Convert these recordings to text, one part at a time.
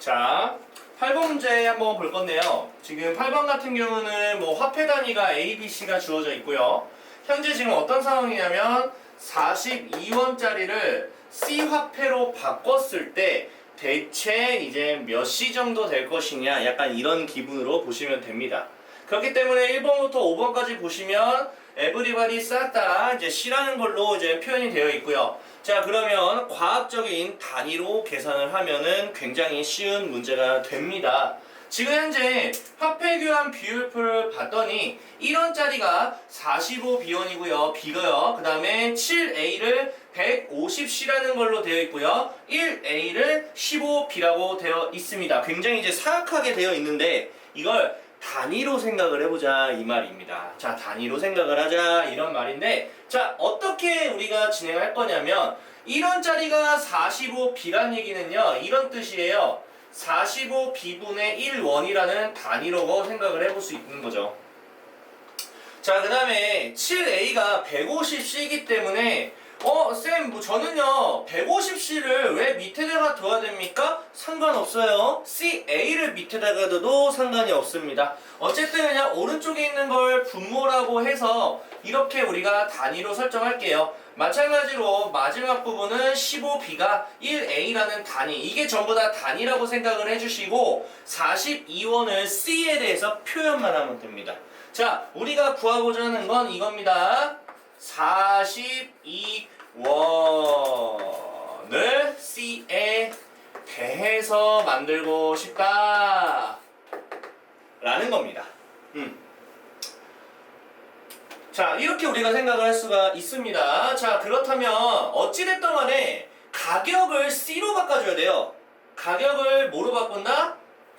자, 8번 문제 한번 볼 건데요. 지금 8번 같은 경우는 뭐 화폐 단위가 A, B, C가 주어져 있고요. 현재 지금 어떤 상황이냐면 42원짜리를 C 화폐로 바꿨을 때 대체 이제 몇 시 정도 될 것이냐, 약간 이런 기분으로 보시면 됩니다. 그렇기 때문에 1번부터 5번까지 보시면 에브리바디 싹 다 이제 C라는 걸로 이제 표현이 되어 있고요. 자, 그러면 과학적인 단위로 계산을 하면은 굉장히 쉬운 문제가 됩니다. 지금 현재 화폐 교환 비율표를 봤더니 1원짜리가 45B원이고요. B가요. 그 다음에 7A를 150C라는 걸로 되어 있고요. 1A를 15B라고 되어 있습니다. 굉장히 이제 사악하게 되어 있는데 이걸 단위로 생각을 해보자 이 말입니다. 자, 단위로 생각을 하자 이런 말인데, 자, 어떻게 우리가 진행할 거냐면 1원짜리가 45B란 얘기는요 이런 뜻이에요. 45B분의 1원이라는 단위로 생각을 해볼 수 있는 거죠. 자, 그 다음에 7A가 150C이기 때문에 쌤, 저는요 150C를 왜 밑에다가 둬야 됩니까? 상관없어요. CA를 밑에다가 둬도 상관이 없습니다. 어쨌든 그냥 오른쪽에 있는 걸 분모라고 해서 이렇게 우리가 단위로 설정할게요. 마찬가지로 마지막 부분은 15B가 1A라는 단위, 이게 전부 다 단위라고 생각을 해주시고 42원을 C에 대해서 표현만 하면 됩니다. 자, 우리가 구하고자 하는 건 이겁니다. 42원을 C에 대해서 만들고 싶다 라는 겁니다. 자, 이렇게 우리가 생각을 할 수가 있습니다. 자, 그렇다면 어찌됐든 간에 가격을 C로 바꿔줘야 돼요. 가격을 뭐로 바꾼다?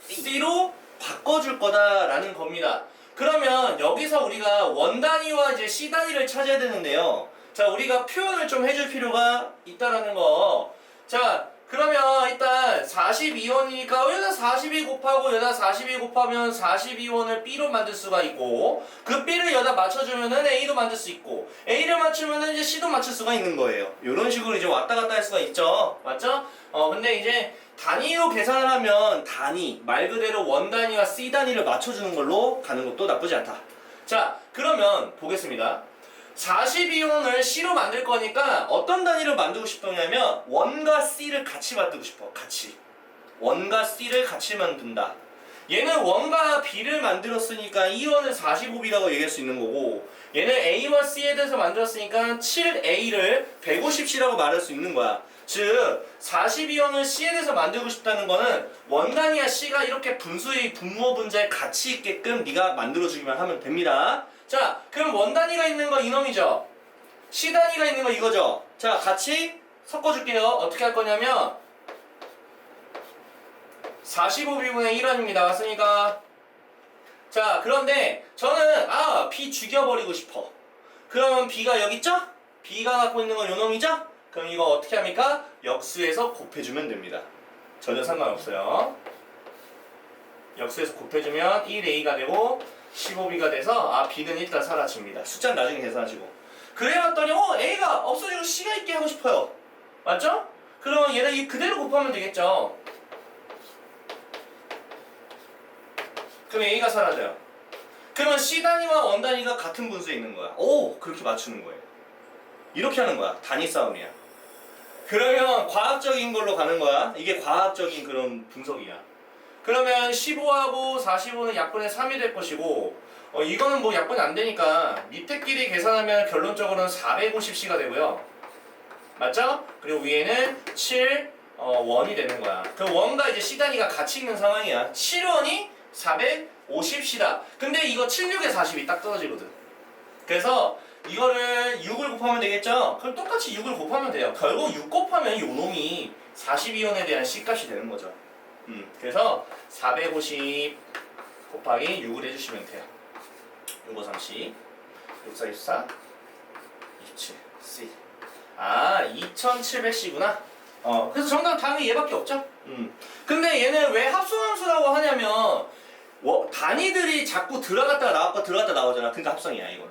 C로 바꿔줄 거다라는 겁니다. 그러면 여기서 우리가 원 단위와 이제 C 단위를 찾아야 되는데요. 자, 우리가 표현을 좀 해줄 필요가 있다라는 거. 자, 그러면 일단 42원이니까 여기다 42 곱하고 여기다 42 곱하면 42원을 B로 만들 수가 있고, 그 B를 여기다 맞춰주면은 A로 만들 수 있고, A를 맞추면은 이제 C도 맞출 수가 있는 거예요. 이런 식으로 이제 왔다 갔다 할 수가 있죠. 맞죠? 근데 이제 단위로 계산을 하면 단위, 말 그대로 원 단위와 C 단위를 맞춰주는 걸로 가는 것도 나쁘지 않다. 자, 그러면 보겠습니다. 42원을 C로 만들 거니까 어떤 단위로 만들고 싶었냐면 원과 C를 같이 만들고 싶어. 같이. 원과 C를 같이 만든다. 얘는 원과 B를 만들었으니까 이 원을 45B라고 얘기할 수 있는 거고, 얘는 A와 C에 대해서 만들었으니까 7A를 150C라고 말할 수 있는 거야. 즉 42원을 C에 대해서 만들고 싶다는 거는 원 단위와 C가 이렇게 분수의 분모 분자에 같이 있게끔 네가 만들어주기만 하면 됩니다. 자, 그럼 원 단위가 있는 거 이놈이죠. C 단위가 있는 거 이거죠. 자, 같이 섞어줄게요. 어떻게 할 거냐면 45B분의 1원입니다. 맞습니까? 자, 그런데 저는 B 죽여버리고 싶어. 그러면 B가 여기 있죠? B가 갖고 있는 건 요놈이죠? 그럼 이거 어떻게 합니까? 역수에서 곱해주면 됩니다. 전혀 상관없어요. 역수에서 곱해주면 1A가 되고 15B가 돼서 B는 일단 사라집니다. 숫자는 나중에 계산하시고. 그래봤더니 A가 없어지고 C가 있게 하고 싶어요. 맞죠? 그러면 얘를 이 그대로 곱하면 되겠죠. 그럼 A가 사라져요. 그러면 C 단위와 원 단위가 같은 분수에 있는 거야. 그렇게 맞추는 거예요. 이렇게 하는 거야. 단위 싸움이야. 그러면 과학적인 걸로 가는 거야. 이게 과학적인 그런 분석이야. 그러면 15하고 45는 약분의 3이 될 것이고, 이거는 뭐 약분이 안 되니까 밑에 끼리 계산하면 결론적으로는 450C가 되고요. 맞죠? 그리고 위에는 7원이 되는 거야. 그 원과 이제 C 단위가 같이 있는 상황이야. 7원이 450C다. 근데 이거 76에 40이 딱 떨어지거든. 그래서 이거를 6을 곱하면 되겠죠? 그럼 똑같이 6을 곱하면 돼요. 결국 6 곱하면 요 놈이 42원에 대한 C값이 되는 거죠. 그래서 450 곱하기 6을 해주시면 돼요. 6, 5, 30, 6, 4, 24, 27, C. 2700C구나. 그래서 정답 당연히 얘밖에 없죠? 근데 얘는 왜 합성함수라고 하냐면, 단위들이 자꾸 들어갔다가 나왔고 들어갔다 나오잖아. 그러니까 합성이야, 이거는.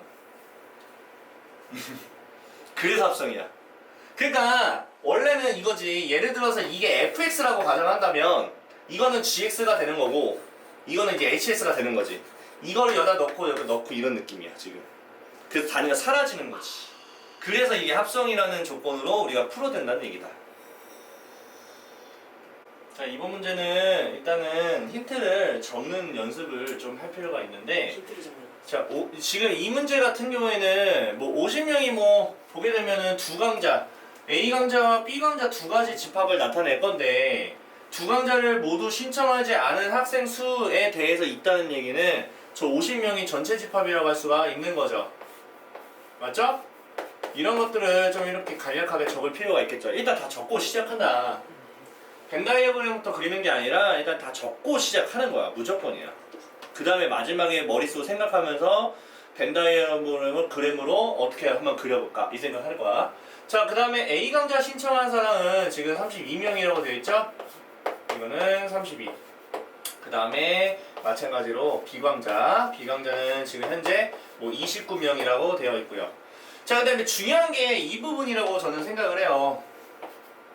그래서 합성이야. 그러니까 원래는 이거지. 예를 들어서 이게 fx라고 가정한다면 이거는 GX가 되는 거고 이거는 이제 HS가 되는 거지. 이거를 여기다 넣고 여기 넣고 이런 느낌이야 지금. 그래서 단위가 사라지는 거지. 그래서 이게 합성이라는 조건으로 우리가 풀어야 된다는 얘기다. 자, 이번 문제는 일단은 힌트를 적는 연습을 좀 할 필요가 있는데, 힌트를 적는. 자, 지금 이 문제 같은 경우에는 뭐 50명이 뭐 보게 되면은 두 강자, A 강자와 B 강자 두 가지 집합을 나타낼 건데, 두 강자를 모두 신청하지 않은 학생 수에 대해서 있다는 얘기는 저 50명이 전체 집합이라고 할 수가 있는 거죠. 맞죠? 이런 것들을 좀 이렇게 간략하게 적을 필요가 있겠죠. 일단 다 적고 시작한다. 벤 다이어그램부터 그리는 게 아니라 일단 다 적고 시작하는 거야. 무조건이야. 그 다음에 마지막에 머릿속으로 생각하면서 벤 다이어그램으로 어떻게 한번 그려볼까 이 생각할 거야. 자, 그 다음에 A 강자 신청한 사람은 지금 32명이라고 되어 있죠? 이거는 32. 그 다음에 마찬가지로 B 강자는 지금 현재 뭐 29명이라고 되어 있고요. 자, 그 다음에 중요한 게 이 부분이라고 저는 생각을 해요.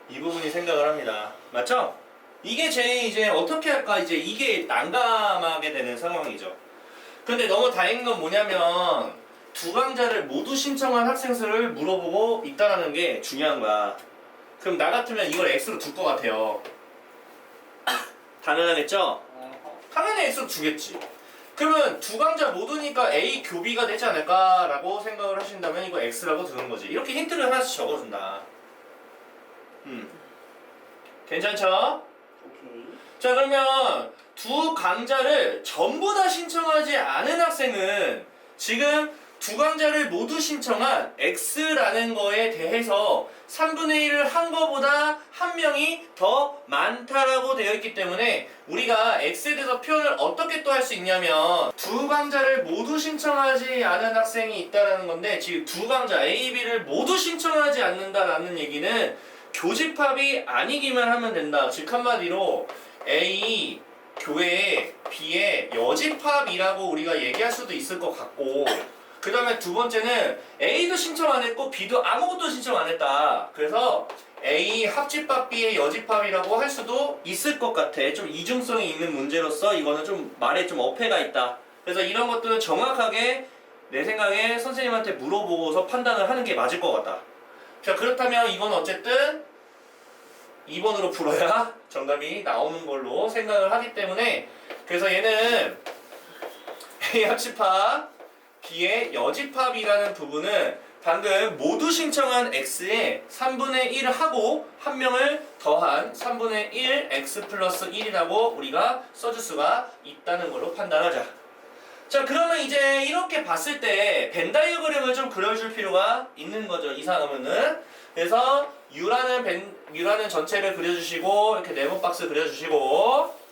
이 부분이 생각을 합니다. 맞죠? 이게 제일 이제 어떻게 할까 이제 이게 난감하게 되는 상황이죠. 근데 너무 다행인 건 뭐냐면 두 강자를 모두 신청한 학생 수를 물어보고 있다라는 게 중요한 거야. 그럼 나 같으면 이걸 X로 둘 것 같아요. 당연하겠죠? 당연히 X로 주겠지. 그러면 두 강자 모두니까 A 교비가 되지 않을까라고 생각을 하신다면 이거 X라고 두는 거지. 이렇게 힌트를 하나씩 적어준다. 괜찮죠? 오케이. 자, 그러면 두 강자를 전부 다 신청하지 않은 학생은 지금 두 강자를 모두 신청한 X라는 거에 대해서 3분의 1을 한 거보다 한 명이 더 많다라고 되어 있기 때문에 우리가 X에 대해서 표현을 어떻게 또 할 수 있냐면 두 강자를 모두 신청하지 않은 학생이 있다라는 건데 지금 두 강자 A, B를 모두 신청하지 않는다라는 얘기는 교집합이 아니기만 하면 된다. 즉 한마디로 A 교회 B의 여집합이라고 우리가 얘기할 수도 있을 것 같고 그 다음에 두 번째는 A도 신청 안 했고 B도 아무것도 신청 안 했다. 그래서 A 합집합 B의 여집합이라고 할 수도 있을 것 같아. 좀 이중성이 있는 문제로서 이거는 좀 말에 좀 어폐가 있다. 그래서 이런 것들은 정확하게 내 생각에 선생님한테 물어보고서 판단을 하는 게 맞을 것 같다. 자, 그렇다면 이건 어쨌든 2번으로 풀어야 정답이 나오는 걸로 생각을 하기 때문에 그래서 얘는 A 합집합 B의 여집합이라는 부분은 방금 모두 신청한 X에 3분의 1을 하고 한 명을 더한 3분의 1 X 플러스 1이라고 우리가 써줄 수가 있다는 걸로 판단하자. 자, 그러면 이제 이렇게 봤을 때 벤 다이어그램을 좀 그려줄 필요가 있는 거죠. 이상하면은. 그래서 U라는 전체를 그려주시고 이렇게 네모 박스 그려주시고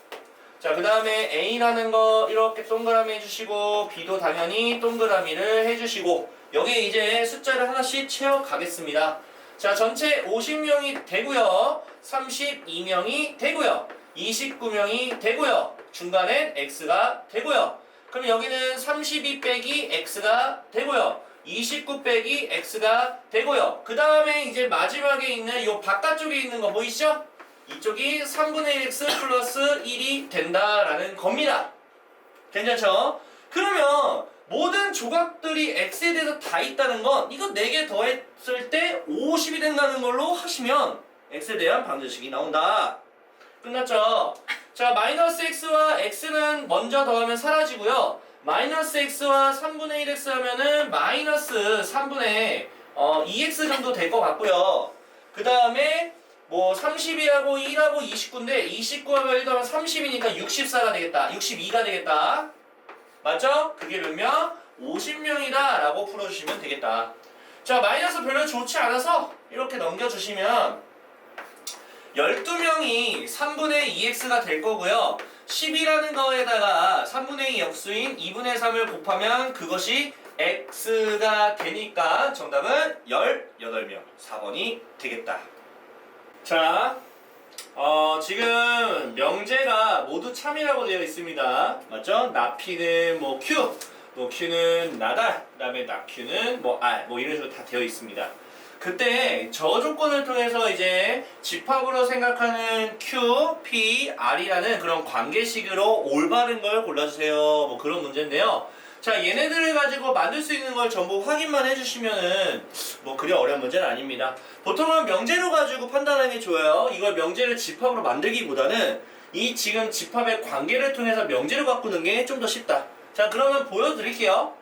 자, 그 다음에 A라는 거 이렇게 동그라미 해주시고 B도 당연히 동그라미를 해주시고 여기에 이제 숫자를 하나씩 채워가겠습니다. 자, 전체 50명이 되고요. 32명이 되고요. 29명이 되고요. 중간엔 X가 되고요. 그럼 여기는 32 빼기 X가 되고요. 29 빼기 X가 되고요. 그 다음에 이제 마지막에 있는 요 바깥쪽에 있는 거 보이시죠? 이쪽이 3분의 1X 플러스 1이 된다라는 겁니다. 괜찮죠? 그러면 모든 조각들이 X에 대해서 다 있다는 건 이거 4개 더했을 때 50이 된다는 걸로 하시면 X에 대한 방정식이 나온다. 끝났죠? 자, 마이너스 X와 X는 먼저 더하면 사라지고요. 마이너스 X와 3분의 1X 하면은 마이너스 3분의 2X 정도 될 것 같고요. 그 다음에 뭐 30이하고 1하고 29인데 29하고 1 더하면 30이니까 64가 되겠다. 62가 되겠다. 맞죠? 그게 몇 명? 50명이다 라고 풀어주시면 되겠다. 자, 마이너스 별로 좋지 않아서 이렇게 넘겨주시면 12명이 3분의 2x가 될 거고요. 10이라는 거에다가 3분의 2 역수인 2분의 3을 곱하면 그것이 x가 되니까 정답은 18명 4번이 되겠다. 자, 지금 명제가 모두 참이라고 되어 있습니다. 맞죠? 나피는 뭐 Q, 뭐 Q는 나달, 그 다음에 나Q는 뭐 R, 뭐 이런 식으로 다 되어 있습니다. 그때 저 조건을 통해서 이제 집합으로 생각하는 Q, P, R이라는 그런 관계식으로 올바른 걸 골라주세요. 뭐 그런 문제인데요. 자, 얘네들을 가지고 만들 수 있는 걸 전부 확인만 해주시면은 뭐 그리 어려운 문제는 아닙니다. 보통은 명제로 가지고 판단하는 게 좋아요. 이걸 명제를 집합으로 만들기보다는 이 지금 집합의 관계를 통해서 명제로 바꾸는 게 좀 더 쉽다. 자, 그러면 보여드릴게요.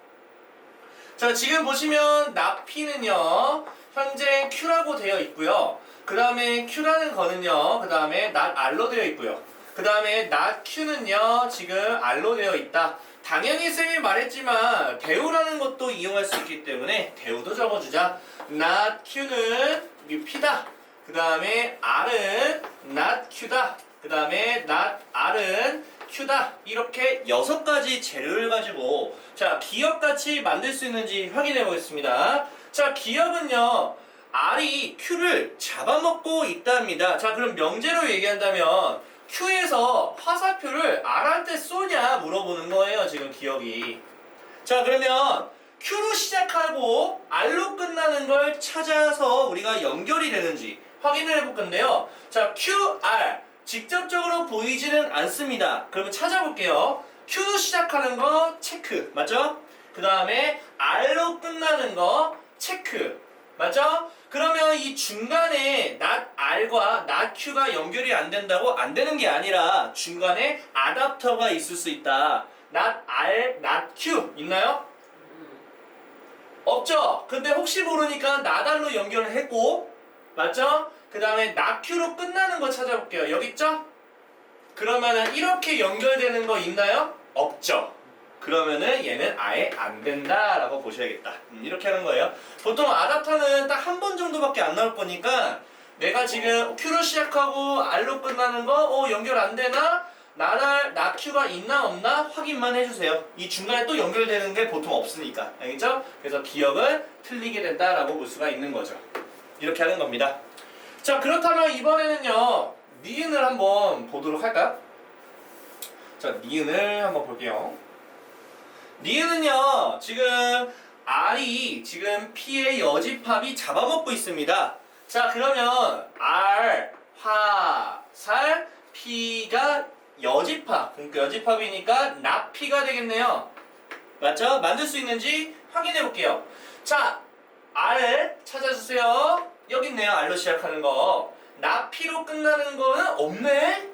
자, 지금 보시면 납P는요 현재 Q라고 되어 있고요. 그 다음에 Q라는 거는요 그 다음에 not R로 되어 있고요. 그 다음에 not Q는요 지금 R로 되어 있다. 당연히 쌤이 말했지만 대우라는 것도 이용할 수 있기 때문에 대우도 적어주자. not Q는 P다. 그 다음에 R은 not Q다. 그 다음에 not R은 Q다. 이렇게 6가지 재료를 가지고 자, 기억같이 만들 수 있는지 확인해 보겠습니다. 자, 기억은요 R이 Q를 잡아먹고 있답니다. 자, 그럼 명제로 얘기한다면 Q에서 화살표를 R한테 쏘냐 물어보는 거예요. 지금 기억이. 자, 그러면 Q로 시작하고 R로 끝나는 걸 찾아서 우리가 연결이 되는지 확인을 해볼 건데요. 자, Q, R 직접적으로 보이지는 않습니다. 그러면 찾아볼게요. Q로 시작하는 거 체크 맞죠? 그 다음에 R로 끝나는 거 체크 맞죠? 그러면 이 중간에 not R과 not Q가 연결이 안 된다고 안 되는 게 아니라 중간에 아답터가 있을 수 있다. not R, not Q 있나요? 없죠? 근데 혹시 모르니까 not R로 연결을 했고 맞죠? 그 다음에 not Q로 끝나는 거 찾아볼게요. 여기 있죠? 그러면은 이렇게 연결되는 거 있나요? 없죠? 그러면은 얘는 아예 안 된다라고 보셔야겠다. 이렇게 하는 거예요. 보통 아답터는 딱 한 번 정도밖에 안 나올 거니까 내가 지금 Q로 시작하고 R로 끝나는 거 연결 안 되나? 나 Q가 있나 없나 확인만 해주세요. 이 중간에 또 연결되는 게 보통 없으니까. 알겠죠? 그래서 기억은 틀리게 된다라고 볼 수가 있는 거죠. 이렇게 하는 겁니다. 자, 그렇다면 이번에는요 니은을 한번 보도록 할까요? 자, 니은을 한번 볼게요. 니은은요 지금 R이 지금 P의 여집합이 잡아먹고 있습니다. 자, 그러면 R, 화살, P가 여집합, 그러니까 여집합이니까 not P가 되겠네요. 맞죠? 만들 수 있는지 확인해 볼게요. 자, R 찾아주세요. 여기 있네요. R로 시작하는 거. not P로 끝나는 거는 없네?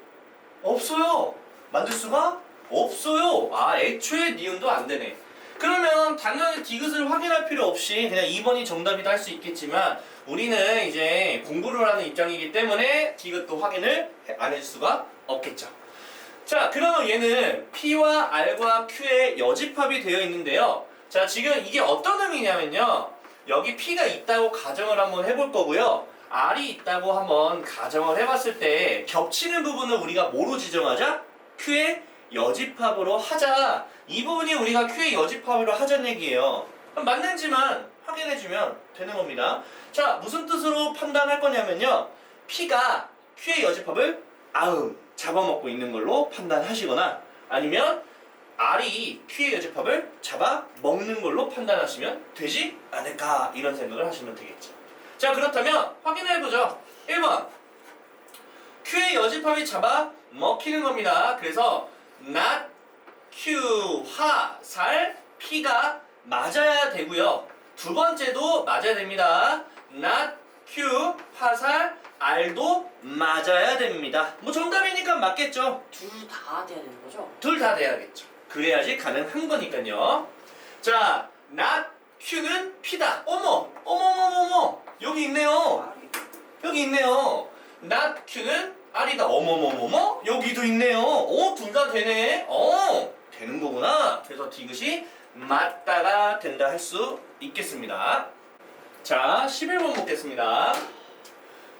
없어요. 만들 수가 없어요. 아, 애초에 니은도 안 되네. 그러면 당연히 디귿을 확인할 필요 없이 그냥 2번이 정답이다 할 수 있겠지만 우리는 이제 공부를 하는 입장이기 때문에 디귿도 확인을 안 해줄 수가 없겠죠. 자, 그러면 얘는 P와 R과 Q의 여집합이 되어 있는데요. 자, 지금 이게 어떤 의미냐면요. 여기 P가 있다고 가정을 한번 해볼 거고요. R이 있다고 한번 가정을 해봤을 때 겹치는 부분을 우리가 뭐로 지정하자? Q의 여집합으로 하자. 이 부분이 우리가 Q의 여집합으로 하자는 얘기예요. 그럼 맞는지만 확인해주면 되는 겁니다. 자, 무슨 뜻으로 판단할 거냐면요. P가 Q의 여집합을 잡아먹고 있는 걸로 판단하시거나 아니면 R이 Q의 여집합을 잡아먹는 걸로 판단하시면 되지 않을까 이런 생각을 하시면 되겠죠. 자, 그렇다면 확인해보죠. 1번 Q의 여집합이 잡아먹히는 겁니다. 그래서 not Q, 화살, P가 맞아야 되고요. 두 번째도 맞아야 됩니다. not Q, 화살, R도 맞아야 됩니다. 뭐 정답이니까 맞겠죠. 둘 다 돼야 되는 거죠? 둘 다 돼야겠죠. 그래야지 가능한 거니까요. 자, not Q는 P다. 어머, 여기 있네요. 여기 있네요. not Q는 R이다. 어머머머머, 여기도 있네요. 둘 다 되네. 되는 거구나. 그래서 디귿이 맞다가 된다 할 수 있겠습니다. 자, 11번 보겠습니다.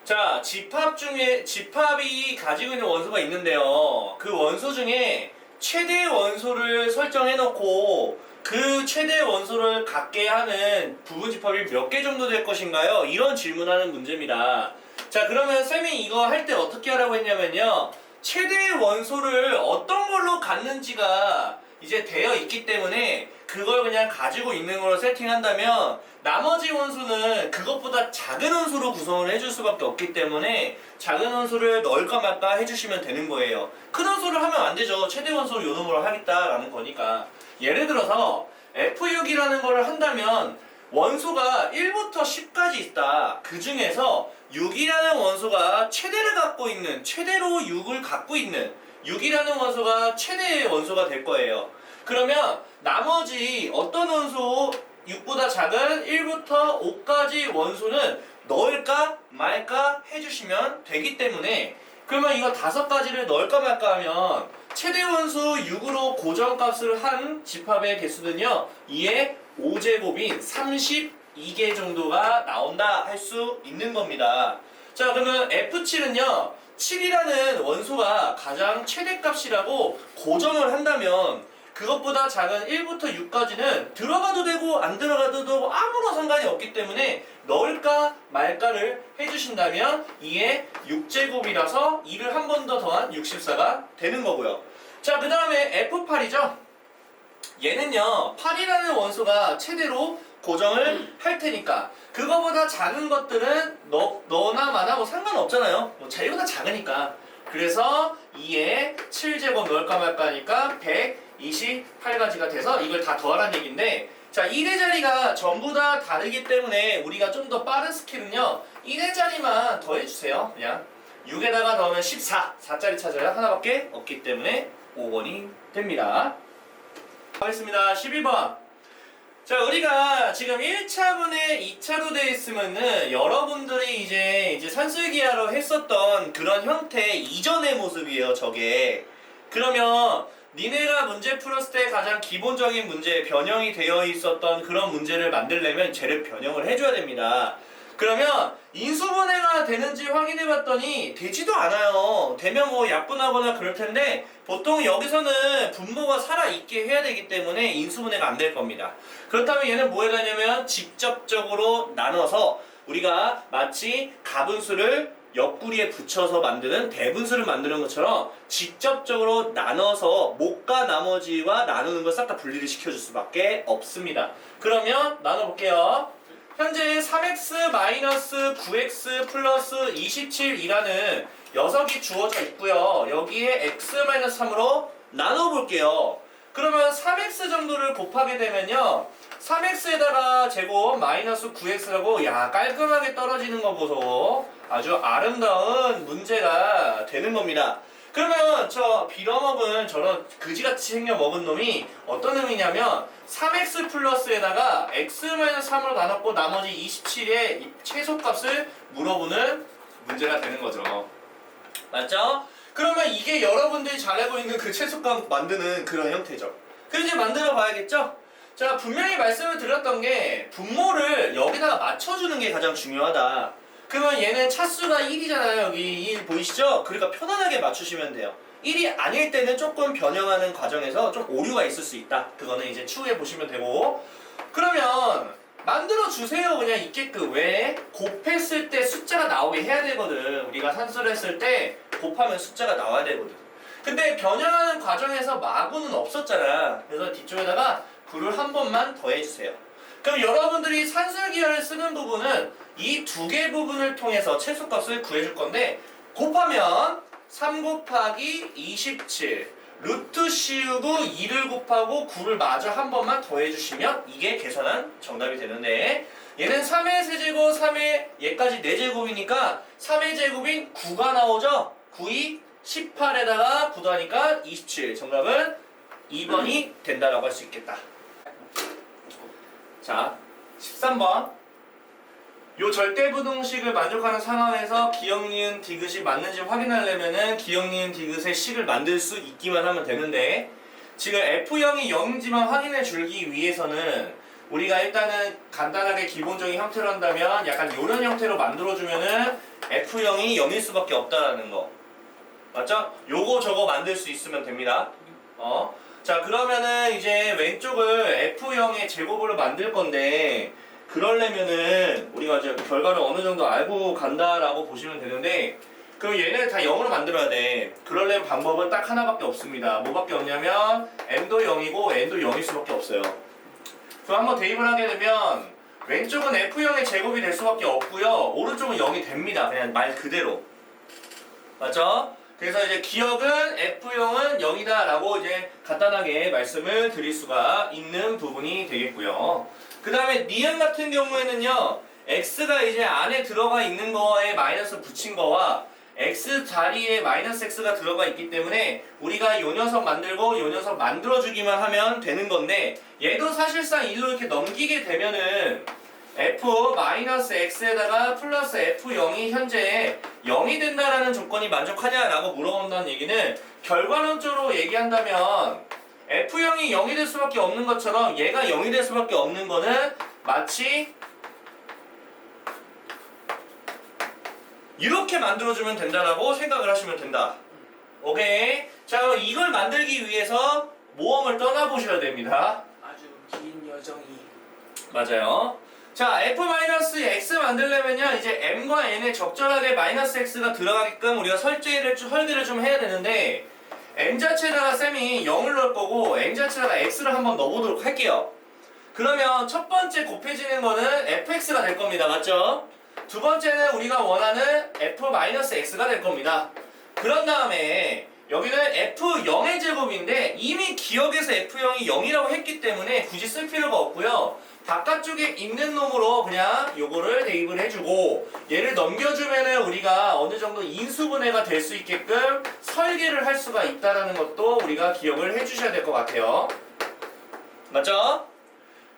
자, 집합이 가지고 있는 원소가 있는데요. 그 원소 중에 최대 원소를 설정해 놓고 그 최대 원소를 갖게 하는 부분 집합이 몇 개 정도 될 것인가요? 이런 질문하는 문제입니다. 자, 그러면 쌤이 이거 할 때 어떻게 하라고 했냐면요. 최대 원소를 어떤 걸로 갖는지가 이제 되어 있기 때문에 그걸 그냥 가지고 있는 걸로 세팅한다면 나머지 원소는 그것보다 작은 원소로 구성을 해줄 수밖에 없기 때문에 작은 원소를 넣을까 말까 해주시면 되는 거예요. 큰 원소를 하면 안 되죠. 최대 원소를 요 놈으로 하겠다라는 거니까. 예를 들어서 F6이라는 거를 한다면 원소가 1부터 10까지 있다. 그 중에서 6이라는 원소가 최대를 갖고 있는, 최대로 6을 갖고 있는 6이라는 원소가 최대의 원소가 될 거예요. 그러면 나머지 어떤 원소 6보다 작은 1부터 5까지 원소는 넣을까 말까 해주시면 되기 때문에 그러면 이거 5가지를 넣을까 말까 하면 최대 원소 6으로 고정값을 한 집합의 개수는요 2의 5제곱인 32개 정도가 나온다 할 수 있는 겁니다. 자 그러면 F7은요 7이라는 원소가 가장 최대값이라고 고정을 한다면 그것보다 작은 1부터 6까지는 들어가도 되고 안 들어가도 되고 아무런 상관이 없기 때문에 넣을까 말까를 해주신다면 2의 6제곱이라서 2를 한 번 더 더한 64가 되는 거고요. 자 그 다음에 F8이죠. 얘는요 8이라는 원소가 최대로 고정을 할 테니까 그거보다 작은 것들은 넣나 마나 뭐 상관없잖아요. 뭐 자유가 작으니까. 그래서 2에 7제곱 넣을까 말까 하니까 128가지가 돼서 이걸 다 더하라는 얘기인데 자 1의 자리가 전부 다 다르기 때문에 우리가 좀 더 빠른 스킬은요 1의 자리만 더해주세요. 그냥 6에다가 넣으면 14 4짜리 찾아야 하나밖에 없기 때문에 5번이 됩니다. 하겠습니다. 12번. 자, 우리가 지금 1차분의 2차로 되어 있으면은 여러분들이 이제 산술기하로 했었던 그런 형태 이전의 모습이에요, 저게. 그러면 니네가 문제 풀었을 때 가장 기본적인 문제, 변형이 되어 있었던 그런 문제를 만들려면 쟤를 변형을 해줘야 됩니다. 그러면 인수분해가 되는지 확인해 봤더니 되지도 않아요. 되면 뭐 약분하거나 그럴 텐데 보통 여기서는 분모가 살아있게 해야 되기 때문에 인수분해가 안 될 겁니다. 그렇다면 얘는 뭐 해야 되냐면 직접적으로 나눠서 우리가 마치 가분수를 옆구리에 붙여서 만드는 대분수를 만드는 것처럼 직접적으로 나눠서 못과 나머지와 나누는 걸 싹 다 분리를 시켜줄 수밖에 없습니다. 그러면 나눠볼게요. 현재 3x-9x 플러스 27이라는 녀석이 주어져 있고요. 여기에 x-3으로 나눠볼게요. 그러면 3x 정도를 곱하게 되면요. 3x에다가 제곱 마이너스 9x라고 야 깔끔하게 떨어지는 거 보소. 아주 아름다운 문제가 되는 겁니다. 그러면 저 빌어먹은 저런 그지같이 생겨 먹은 놈이 어떤 의미냐면 3x 플러스에다가 x-3으로 나눴고 나머지 27의 최소값을 물어보는 문제가 되는 거죠. 맞죠? 그러면 이게 여러분들이 잘 알고 있는 그 최소값 만드는 그런 형태죠. 그럼 이제 만들어 봐야겠죠? 자, 분명히 말씀을 드렸던 게 분모를 여기다가 맞춰주는 게 가장 중요하다. 그러면 얘는 차수가 1이잖아요. 여기 1 보이시죠? 그러니까 편안하게 맞추시면 돼요. 1이 아닐 때는 조금 변형하는 과정에서 좀 오류가 있을 수 있다. 그거는 이제 추후에 보시면 되고. 그러면 만들어 주세요. 그냥 있게끔. 왜? 곱했을 때 숫자가 나오게 해야 되거든. 우리가 산수를 했을 때 곱하면 숫자가 나와야 되거든. 근데 변형하는 과정에서 마구는 없었잖아. 그래서 뒤쪽에다가 9를 한 번만 더해주세요. 그럼 여러분들이 산술기하를 쓰는 부분은 이 두 개 부분을 통해서 최소값을 구해줄 건데 곱하면 3 곱하기 27 루트 씌우고 2를 곱하고 9를 마저 한 번만 더해주시면 이게 계산한 정답이 되는데 얘는 3의 세제곱 3의 얘까지 4제곱이니까 3의 제곱인 9가 나오죠? 9이 18에다가 9 더하니까 27 정답은 2번이 된다라고 할 수 있겠다. 자, 13번. 요 절대부등식을 만족하는 상황에서 기역, 니은, 디귿이 맞는지 확인하려면은 기역, 니은, 디귿의 식을 만들 수 있기만 하면 되는데 지금 F형이 0인지만 확인해 주기 위해서는 우리가 일단은 간단하게 기본적인 형태로 한다면 약간 요런 형태로 만들어주면은 F형이 0일 수밖에 없다라는 거. 맞죠? 요거 저거 만들 수 있으면 됩니다. 자 그러면은 이제 왼쪽을 F형의 제곱으로 만들 건데 그러려면은 우리가 이제 결과를 어느 정도 알고 간다라고 보시면 되는데 그럼 얘네를 다 0으로 만들어야 돼. 그러려면 방법은 딱 하나밖에 없습니다. 뭐밖에 없냐면 n도 0이고 n도 0일 수밖에 없어요. 그럼 한번 대입을 하게 되면 왼쪽은 F형의 제곱이 될 수밖에 없고요. 오른쪽은 0이 됩니다. 그냥 말 그대로. 맞죠? 그래서 이제 기억은 F형은 0이다 라고 이제 간단하게 말씀을 드릴 수가 있는 부분이 되겠고요. 그 다음에 니은 같은 경우에는요, X가 이제 안에 들어가 있는 거에 마이너스 붙인 거와 X 자리에 마이너스 X가 들어가 있기 때문에 우리가 요 녀석 만들고 요 녀석 만들어주기만 하면 되는 건데, 얘도 사실상 일로 이렇게 넘기게 되면은 F-X에다가 플러스 F0이 현재 0이 된다라는 조건이 만족하냐라고 물어본다는 얘기는, 결과론적으로 얘기한다면 F0이 0이 될 수밖에 없는 것처럼 얘가 0이 될 수밖에 없는 거는 마치 이렇게 만들어주면 된다라고 생각을 하시면 된다. 오케이? 자, 그럼 이걸 만들기 위해서 모험을 떠나보셔야 됩니다. 아주 긴 여정이. 맞아요. 자, F-X 만들려면요, 이제 M과 N에 적절하게 마이너스 X가 들어가게끔 우리가 설계를 좀 해야 되는데, M 자체에다가 쌤이 0을 넣을 거고, N 자체에다가 X를 한번 넣어보도록 할게요. 그러면 첫 번째 곱해지는 거는 FX가 될 겁니다. 맞죠? 두 번째는 우리가 원하는 F-X가 될 겁니다. 그런 다음에 여기는 F0의 제곱인데 이미 기억에서 F0이 0이라고 했기 때문에 굳이 쓸 필요가 없고요. 바깥쪽에 있는 놈으로 그냥 요거를 대입을 해주고, 얘를 넘겨주면은 우리가 어느 정도 인수분해가 될 수 있게끔 설계를 할 수가 있다라는 것도 우리가 기억을 해주셔야 될 것 같아요. 맞죠?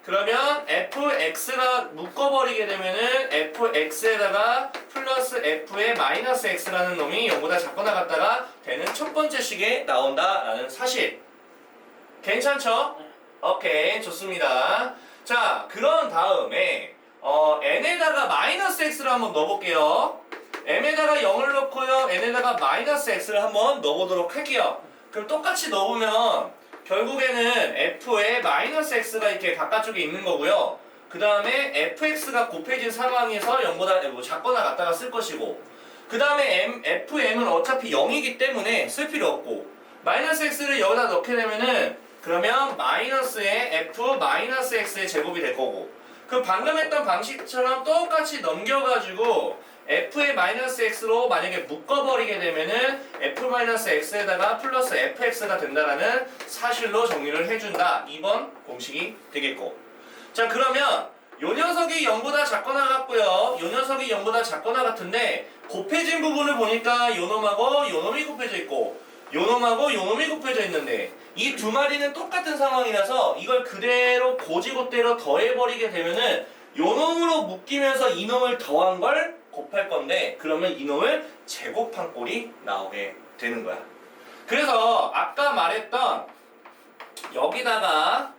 그러면 fx가 묶어버리게 되면은 fx에다가 플러스 f의 마이너스 x라는 놈이 0보다 작거나 같다가 되는 첫 번째 식에 나온다라는 사실. 괜찮죠? 오케이, 좋습니다. 자, 그런 다음에 n에다가 마이너스 x를 한번 넣어볼게요. m에다가 0을 넣고요, n에다가 마이너스 x를 한번 넣어보도록 할게요. 그럼 똑같이 넣으면 결국에는 f에 마이너스 x가 이렇게 바깥쪽에 있는 거고요. 그 다음에 fx가 곱해진 상황에서 0보다 작거나 같다가 쓸 것이고, 그 다음에 fm은 어차피 0이기 때문에 쓸 필요 없고, 마이너스 x를 여기다 넣게 되면은 그러면 마이너스의 f 마이너스 x의 제곱이 될 거고, 그럼 방금 했던 방식처럼 똑같이 넘겨가지고 f의 마이너스 x로 만약에 묶어버리게 되면은 f 마이너스 x에다가 플러스 fx가 된다라는 사실로 정리를 해준다. 2번 공식이 되겠고. 자, 그러면 요 녀석이 0보다 작거나 같고요, 요 녀석이 0보다 작거나 같은데 곱해진 부분을 보니까 요 놈하고 요 놈이 곱해져 있고 요 놈하고 요 놈이 곱해져 있는데 이 두 마리는 똑같은 상황이라서 이걸 그대로 고지고대로 더해버리게 되면은 요 놈으로 묶이면서 이 놈을 더한 걸 곱할 건데, 그러면 이 놈을 제곱한 꼴이 나오게 되는 거야. 그래서 아까 말했던 여기다가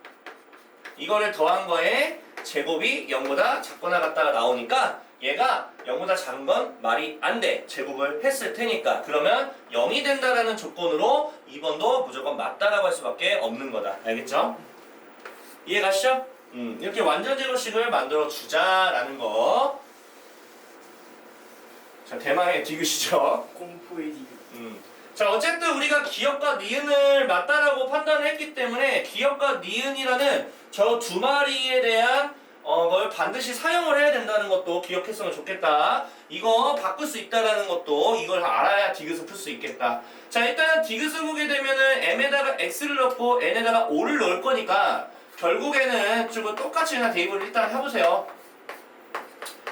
이거를 더한 거에 제곱이 0보다 작거나 같다가 나오니까 얘가 0보다 작은 건 말이 안 돼. 제곱을 했을 테니까. 그러면 0이 된다라는 조건으로 2번도 무조건 맞다라고 할 수밖에 없는 거다. 알겠죠? 이해 가시죠? 이렇게 완전 제곱식을 만들어 주자라는 거. 자, 대망의 디귿이죠. 공포의 디귿. 자, 어쨌든 우리가 기역과 니은을 맞다라고 판단을 했기 때문에 기역과 니은이라는 저 두 마리에 대한 걸 반드시 사용을 해야 된다는 것도 기억했으면 좋겠다. 이거 바꿀 수 있다라는 것도 이걸 알아야 디귿을 풀 수 있겠다. 자, 일단 디귿을 보게 되면은 m에다가 x를 넣고 n에다가 5를 넣을 거니까 결국에는 좀 똑같이 그냥 대입을 일단 해보세요.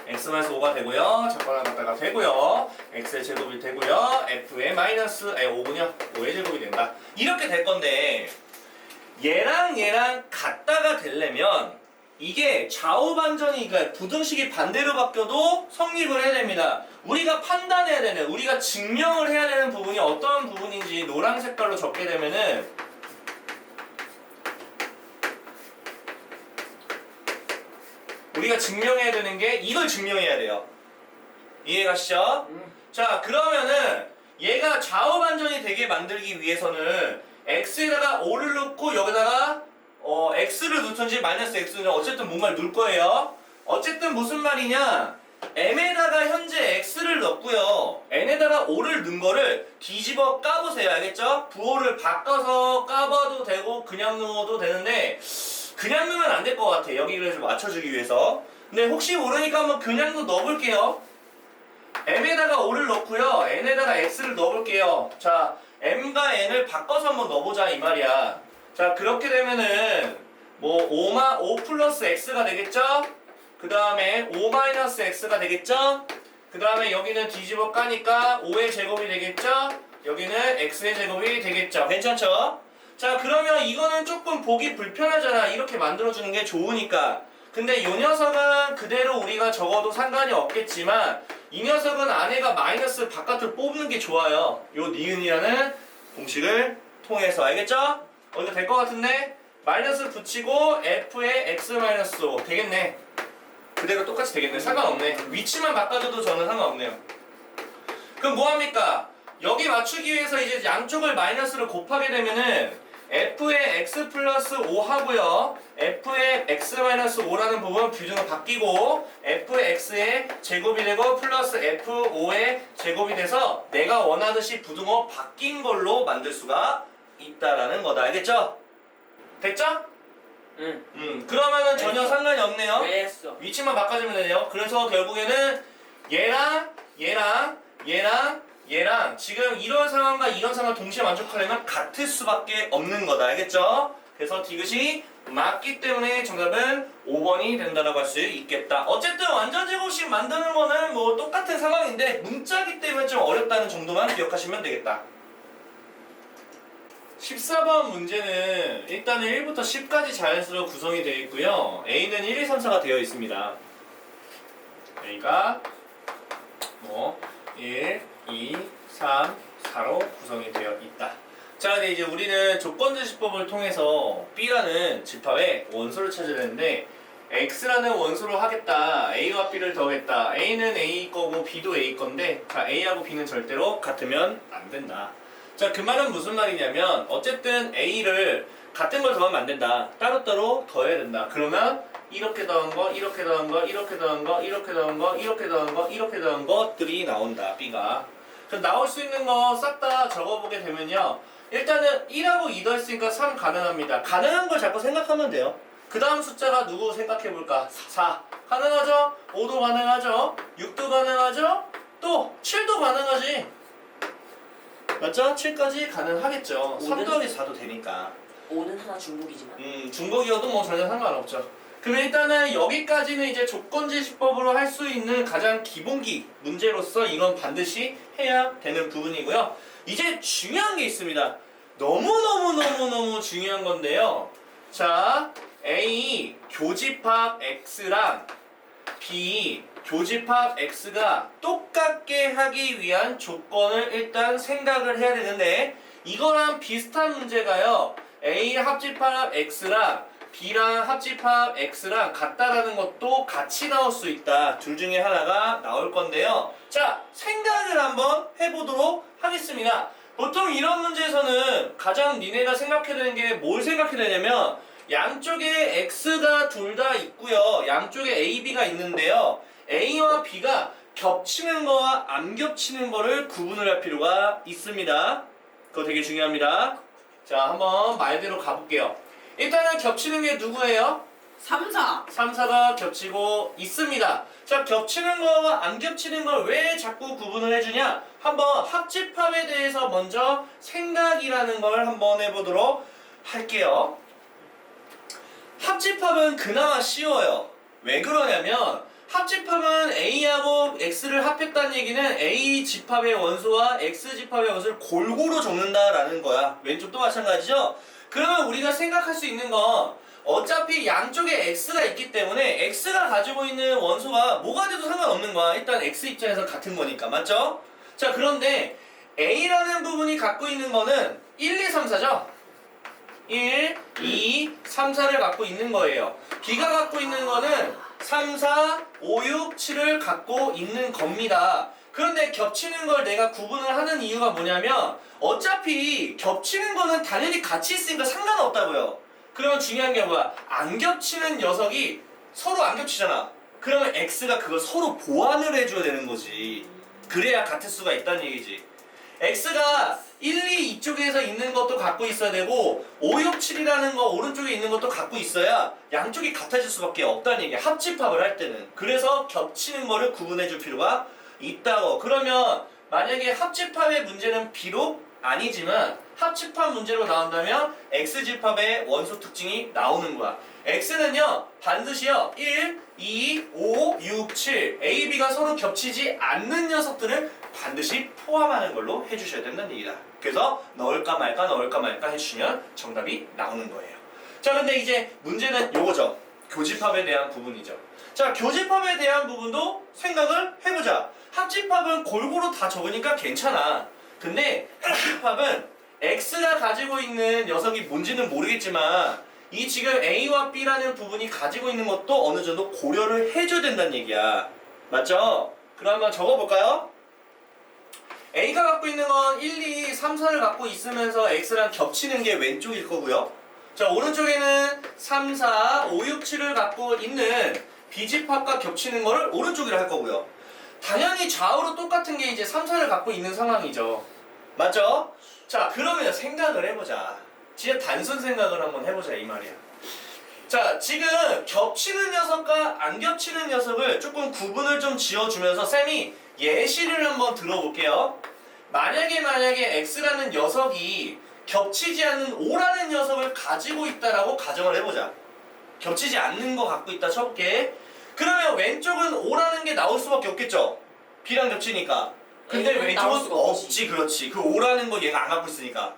x-5가 되고요, 작거나 같다가 되고요, x의 제곱이 되고요, f의 마이너스 5군요, 5의 제곱이 된다. 이렇게 될 건데, 얘랑 얘랑 같다가 되려면 이게 좌우 반전이, 그러니까 부등식이 반대로 바뀌어도 성립을 해야 됩니다. 우리가 판단해야 되는, 우리가 증명을 해야 되는 부분이 어떤 부분인지 노란 색깔로 적게 되면은 우리가 증명해야 되는 게 이걸 증명해야 돼요. 이해가시죠? 자, 그러면은 얘가 좌우 반전이 되게 만들기 위해서는 x에다가 5를 넣고 여기다가 x를 넣든지 마이너스 x는 어쨌든 뭔가를 넣을 거예요. 어쨌든 무슨 말이냐, m에다가 현재 x를 넣고요, n에다가 5를 넣은 거를 뒤집어 까보세요. 알겠죠? 부호를 바꿔서 까봐도 되고 그냥 넣어도 되는데 그냥 넣으면 안 될 것 같아. 여기 그래서 맞춰주기 위해서. 근데 혹시 모르니까 한번 그냥도 넣어볼게요. m에다가 5를 넣고요. n에다가 x를 넣어볼게요. 자, m과 n을 바꿔서 한번 넣어보자 이 말이야. 자, 그렇게 되면은 뭐 5 플러스 x가 되겠죠? 그 다음에 5 마이너스 x가 되겠죠? 그 다음에 여기는 뒤집어 까니까 5의 제곱이 되겠죠? 여기는 x의 제곱이 되겠죠? 괜찮죠? 자, 그러면 이거는 조금 보기 불편하잖아. 이렇게 만들어주는 게 좋으니까. 근데 이 녀석은 그대로 우리가 적어도 상관이 없겠지만 이 녀석은 안에가 마이너스 바깥으로 뽑는 게 좋아요. 요 니은이라는 공식을 통해서. 알겠죠? 이거 될 것 같은데? 마이너스 붙이고 f의 x 마이너스 5 되겠네. 그대로 똑같이 되겠네. 상관없네. 위치만 바꿔줘도 저는 상관없네요. 그럼 뭐합니까? 여기 맞추기 위해서 이제 양쪽을 마이너스로 곱하게 되면은 f의 x 플러스 5 하고요. f의 x 마이너스 5라는 부분 규정은 바뀌고 f의 x의 제곱이 되고 플러스 f5의 제곱이 돼서 내가 원하듯이 부등호 바뀐 걸로 만들 수가 있다라는 거다. 알겠죠? 됐죠? 응. 그러면은 전혀 상관이 없네요. 왜 했어? 위치만 바꿔주면 되네요. 그래서 결국에는 얘랑 지금 이런 상황과 이런 상황을 동시에 만족하려면 같을 수밖에 없는 거다. 알겠죠? 그래서 디귿이 맞기 때문에 정답은 5번이 된다라고 할 수 있겠다. 어쨌든 완전 제곱식 만드는 거는 뭐 똑같은 상황인데 문자기 때문에 좀 어렵다는 정도만 기억하시면 되겠다. 14번 문제는 일단은 1부터 10까지 자연수로 구성이 되어 있고요. A는 1, 2, 3, 4가 되어 있습니다. A가 뭐 1, 2, 3, 4로 구성이 되어 있다. 자, 근데 이제 우리는 조건제시법을 통해서 B라는 집합의 원소를 찾아야 되는데 X라는 원소로 하겠다. A와 B를 더하겠다. A는 A 거고 B도 A 건데 자, A하고 B는 절대로 같으면 안 된다. 자, 그 말은 무슨 말이냐면 어쨌든 A를 같은 걸 더하면 안 된다. 따로따로 더해야 된다. 그러면 이렇게 더한 거, 이렇게 더한 거, 이렇게 더한 거, 이렇게 더한 거, 이렇게 더한 거, 이렇게 더한 것들이 나온다. B가. 그럼 나올 수 있는 거 싹 다 적어보게 되면요. 일단은 1하고 2 더했으니까 3 가능합니다. 가능한 걸 자꾸 생각하면 돼요. 그 다음 숫자가 누구 생각해볼까? 4. 가능하죠? 5도 가능하죠? 6도 가능하죠? 또 7도 가능하지. 맞죠? 7까지 가능하겠죠. 3 더하기 4도 되니까. 5는 하나 중복이지만. 중복이어도 뭐 전혀 상관없죠. 그럼 일단은 여기까지는 이제 조건제시법으로 할 수 있는 가장 기본기 문제로서 이건 반드시 해야 되는 부분이고요. 이제 중요한 게 있습니다. 너무너무 중요한 건데요. 자, A 교집합 X랑 B 교집합 X가 똑같게 하기 위한 조건을 일단 생각을 해야 되는데 이거랑 비슷한 문제가요. A 합집합 X랑 B랑 합집합 X랑 같다라는 것도 같이 나올 수 있다. 둘 중에 하나가 나올 건데요. 자, 생각을 한번 해보도록 하겠습니다. 보통 이런 문제에서는 가장 니네가 생각해야 되는 게 뭘 생각해야 되냐면 양쪽에 X가 둘 다 있고요. 양쪽에 A, B가 있는데요. A와 B가 겹치는 거와 안 겹치는 거를 구분을 할 필요가 있습니다. 그거 되게 중요합니다. 자, 한번 말대로 가볼게요. 일단은 겹치는 게 누구예요? 3, 4. 3, 4가 겹치고 있습니다. 자, 겹치는 거와 안 겹치는 걸 왜 자꾸 구분을 해주냐? 한번 합집합에 대해서 먼저 생각이라는 걸 한번 해보도록 할게요. 합집합은 그나마 쉬워요. 왜 그러냐면 합집합은 A하고 X를 합했다는 얘기는 A 집합의 원소와 X 집합의 원소를 골고루 적는다라는 거야. 왼쪽도 마찬가지죠? 그러면 우리가 생각할 수 있는 건 어차피 양쪽에 X가 있기 때문에 X가 가지고 있는 원소가 뭐가 돼도 상관없는 거야. 일단 X 입장에서 같은 거니까. 맞죠? 자, 그런데 A라는 부분이 갖고 있는 거는 1, 2, 3, 4죠? 1, 2, 3, 4를 갖고 있는 거예요. B가 갖고 있는 거는 3, 4, 5, 6, 7을 갖고 있는 겁니다. 그런데 겹치는 걸 내가 구분을 하는 이유가 뭐냐면 어차피 겹치는 거는 당연히 같이 있으니까 상관없다고요. 그러면 중요한 게 뭐야? 안 겹치는 녀석이 서로 안 겹치잖아. 그러면 X가 그걸 서로 보완을 해줘야 되는 거지. 그래야 같을 수가 있다는 얘기지. x가 1, 2 이쪽에서 있는 것도 갖고 있어야 되고 5, 6, 7이라는 거 오른쪽에 있는 것도 갖고 있어야 양쪽이 같아질 수밖에 없다는 얘기야. 합집합을 할 때는. 그래서 겹치는 거를 구분해 줄 필요가 있다고. 그러면 만약에 합집합의 문제는 비록 아니지만 합집합 문제로 나온다면 x집합의 원소 특징이 나오는 거야. x는요 반드시요 1, 2, 5, 6, 7 A, B가 서로 겹치지 않는 녀석들을 반드시 포함하는 걸로 해주셔야 된다는 얘기다. 그래서 넣을까 말까 넣을까 말까 해주시면 정답이 나오는 거예요. 자 근데 이제 문제는 요거죠. 교집합에 대한 부분이죠. 자 교집합에 대한 부분도 생각을 해보자. 합집합은 골고루 다 적으니까 괜찮아. 근데 합집합은 X가 가지고 있는 녀석이 뭔지는 모르겠지만 이 지금 A와 B라는 부분이 가지고 있는 것도 어느 정도 고려를 해줘야 된다는 얘기야. 맞죠? 그럼 한번 적어볼까요? A가 갖고 있는 건 1, 2, 3, 4를 갖고 있으면서 X랑 겹치는 게 왼쪽일 거고요. 자 오른쪽에는 3, 4, 5, 6, 7을 갖고 있는 B집합과 겹치는 거를 오른쪽이라 할 거고요. 당연히 좌우로 똑같은 게 이제 3, 4를 갖고 있는 상황이죠. 맞죠? 자 그러면 생각을 해보자. 진짜 단순 생각을 한번 해보자 이 말이야. 자 지금 겹치는 녀석과 안 겹치는 녀석을 조금 구분을 좀 지어주면서 쌤이 예시를 한번 들어볼게요. 만약에 X라는 녀석이 겹치지 않는 O라는 녀석을 가지고 있다라고 가정을 해보자. 겹치지 않는 거 갖고 있다 쳐볼게. 그러면 왼쪽은 O라는 게 나올 수밖에 없겠죠? B랑 겹치니까. 근데 A는 나올 왼쪽은 수가 없지. 없지. 그렇지. 그 O라는 거 얘가 안 갖고 있으니까.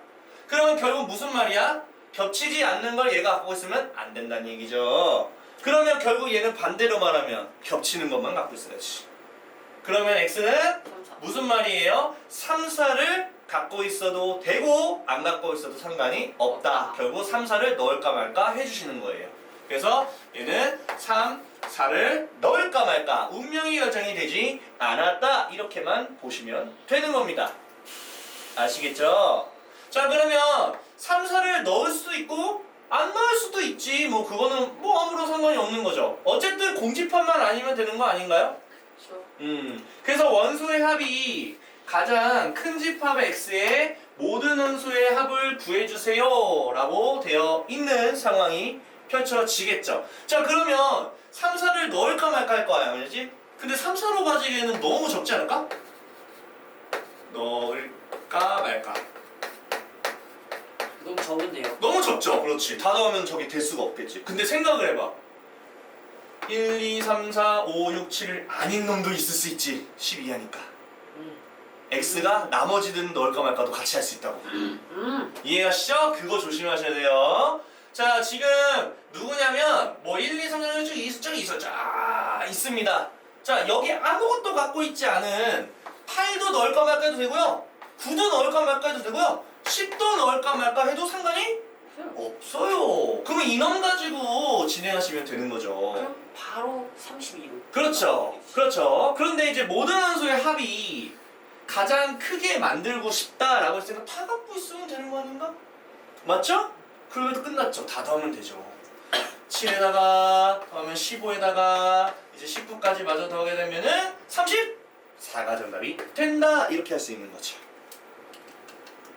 그러면 결국 무슨 말이야? 겹치지 않는 걸 얘가 갖고 있으면 안 된다는 얘기죠. 그러면 결국 얘는 반대로 말하면 겹치는 것만 갖고 있어야지. 그러면 X는 3, 4. 무슨 말이에요? 3, 4를 갖고 있어도 되고 안 갖고 있어도 상관이 없다. 결국 3, 4를 넣을까 말까 해주시는 거예요. 그래서 얘는 3, 4를 넣을까 말까 운명이 결정이 되지 않았다. 이렇게만 보시면 되는 겁니다. 아시겠죠? 자 그러면 3, 4를 넣을 수도 있고 안 넣을 수도 있지. 뭐 그거는 뭐 아무런 상관이 없는 거죠. 어쨌든 공집합만 아니면 되는 거 아닌가요? 그렇죠. 그래서 원소의 합이 가장 큰 집합 X의 모든 원소의 합을 구해주세요 라고 되어 있는 상황이 펼쳐지겠죠. 자 그러면 3, 4를 넣을까 말까 할 거야. 알지? 근데 3, 4로 가지기에는 너무 적지 않을까? 넣을까 말까. 너무 적은데요. 너무 적죠? 그렇지. 다 넣으면 저기 될 수가 없겠지. 근데 생각을 해봐. 1, 2, 3, 4, 5, 6, 7 아닌 놈도 있을 수 있지. 12하니까. X가 나머지든 넣을까 말까도 같이 할 수 있다고. 이해하시죠? 그거 조심하셔야 돼요. 자 지금 누구냐면 뭐 1, 2, 3, 4, 6, 7 이쪽에 있었죠. 있습니다. 자 여기 아무것도 갖고 있지 않은 8도 넣을까 말까 해도 되고요. 9도 넣을까 말까 해도 되고요. 10도 넣을까 말까 해도 상관이 없어요. 그러면 이놈 가지고 진행하시면 되는 거죠. 그럼 바로 32로. 그렇죠. 그렇죠. 그런데 이제 모든 원소의 합이 가장 크게 만들고 싶다라고 했을 때는 다 갖고 있으면 되는 거 아닌가? 맞죠? 그러면 끝났죠. 다 더하면 되죠. 7에다가 더하면 15에다가 이제 19까지 마저 더하게 되면은 34가 정답이 된다. 이렇게 할 수 있는 거죠.